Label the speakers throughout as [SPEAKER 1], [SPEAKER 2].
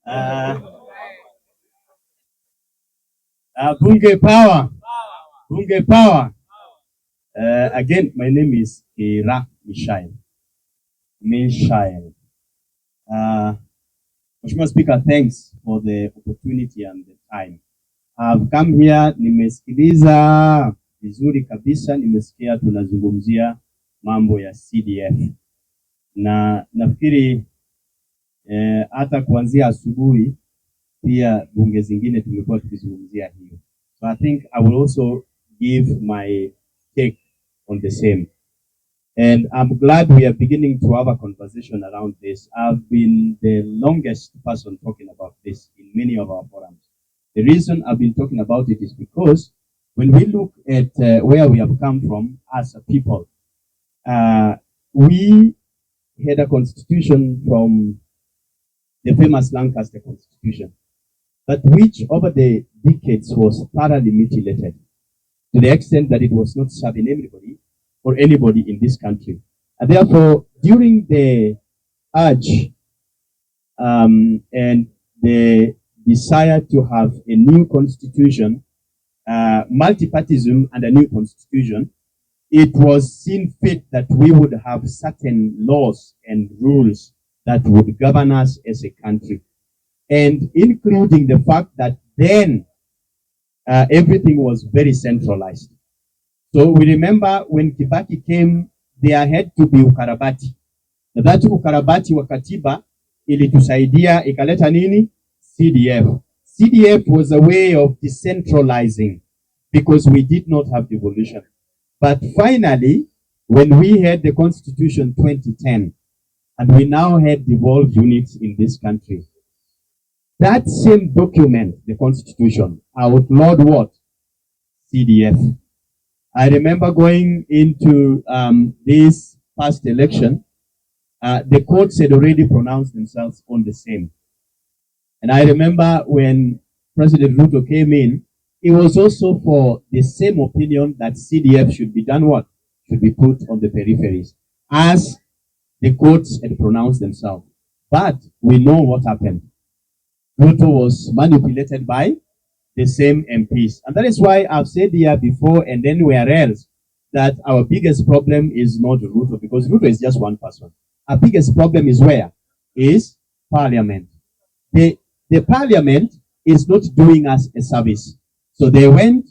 [SPEAKER 1] Uh, Bunge power. Bunge power. Again, my name is Mishael. Mishael. Mheshimiwa Speaker, thanks for the opportunity and the time. I've come here, nimesikiliza vizuri kabisa, nimesikia tunazungumzia mambo ya CDF. Na nafikiri hata kuanzia asubuhi pia bunge zingine tumekuwa tukizungumzia hiyo. So I think I will also give my take on the same. And I'm glad we are beginning to have a conversation around this. I've been the longest person talking about this in many of our forums. The reason I've been talking about it is because when we look at where we have come from as a people, we had a constitution from the famous Lancaster Constitution, but which over the decades was thoroughly mutilated to the extent that it was not serving anybody or anybody in this country. And therefore, during the urge and the desire to have a new constitution, multipartyism and a new constitution, it was seen fit that we would have certain laws and rules that would govern us as a country. And including the fact that then everything was very centralized. So we remember when Kibaki came, there had to be ukarabati. Na that ukarabati wa katiba ilitusaidia ikaleta nini? CDF. CDF was a way of decentralizing because we did not have devolution. But finally, when we had the Constitution 2010, and we now had devolved units in this country, that same document, the Constitution, outlawed what? CDF. I remember going into this past election, the courts had already pronounced themselves on the same. And I remember when President RUTO came in, it was also for the same opinion that CDF should be done what? Should be put on the peripheries, as the courts had pronounced themselves. But we know what happened. RUTO was manipulated by the same MPs. And that is why I've said here before and anywhere else that our biggest problem is not RUTO, because RUTO is just one person. Our biggest problem is where? Is Parliament. The Parliament is not doing us a service. So they went,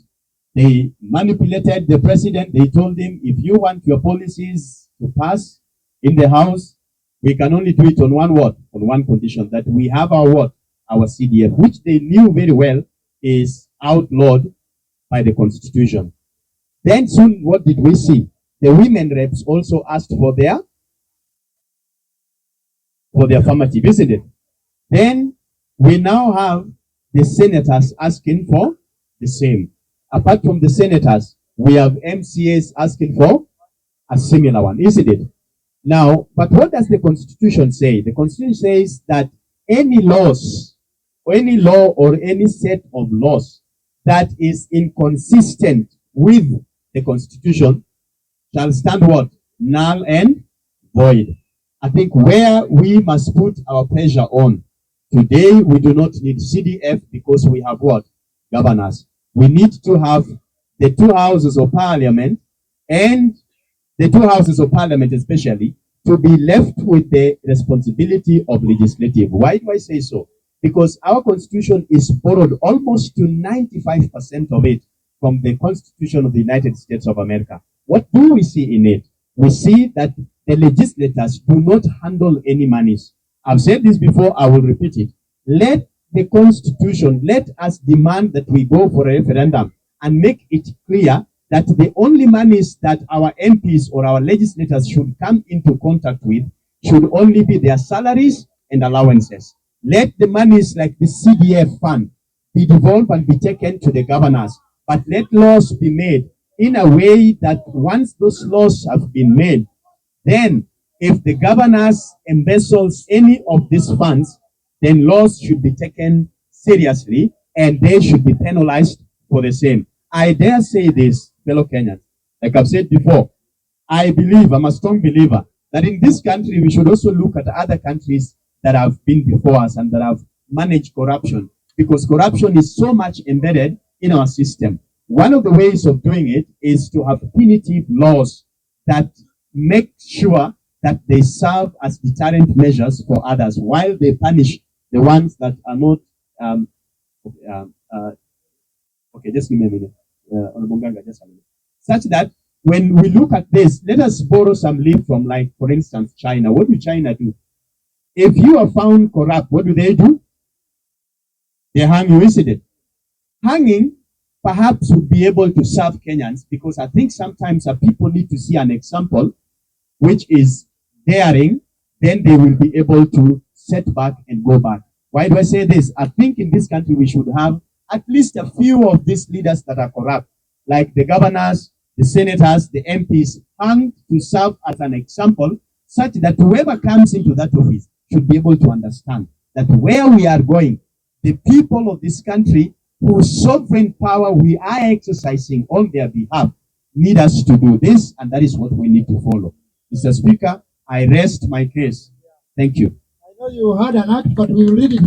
[SPEAKER 1] they manipulated the president. They told him, if you want your policies to pass in the House, we can only do it on one word, on one condition, that we have our what? Our CDF, which they knew very well is outlawed by the Constitution. Then soon, what did we see? The women reps also asked for their affirmative, isn't it? Then we now have the senators asking for the same. Apart from the senators, we have MCAs asking for a similar one, isn't it? Now, but what does the Constitution say? The Constitution says that any laws, or any law or any set of laws that is inconsistent with the Constitution shall stand what? Null and void. I think where we must put our pressure on, today we do not need CDF because we have what? Governors. We need to have the two houses of parliament, and the two houses of parliament especially, to be left with the responsibility of legislative. Why do I say so? Because our constitution is borrowed almost to 95% of it from the Constitution of the United States of America. What do we see in it? We see that the legislators do not handle any monies. I've said this before, I will repeat it. Let the Constitution, let us demand that we go for a referendum and make it clear that the only monies that our MPs or our legislators should come into contact with should only be their salaries and allowances. Let the monies like the CDF fund be devolved and be taken to the governors, but let laws be made in a way that once those laws have been made, then if the governors embezzles any of these funds, then laws should be taken seriously and they should be penalized for the same. I dare say this, fellow Kenyans, like I've said before, I believe, I'm a strong believer, that in this country we should also look at other countries that have been before us and that have manage corruption, because corruption is so much embedded in our system. One of the ways of doing it is to have punitive laws that make sure that they serve as deterrent measures for others while they punish the ones that are not. Okay, just give me a minute. Just a minute. Such that when we look at this, let us borrow some leaf from, like, for instance, China. What do China do? If you are found corrupt, what do? They hang you, isn't it? Hanging perhaps would be able to serve Kenyans, because I think sometimes people need to see an example which is daring, then they will be able to set back and go back. Why do I say this? I think in this country we should have at least a few of these leaders that are corrupt, like the governors, the senators, the MPs, hanged to serve as an example, such that whoever comes into that office should be able to understand that where we are going, the people of this country whose sovereign power we are exercising on their behalf need us to do this, and that is what we need to follow. Mr. Speaker, I rest my case. Thank you.
[SPEAKER 2] I know you had an act, but we will read it.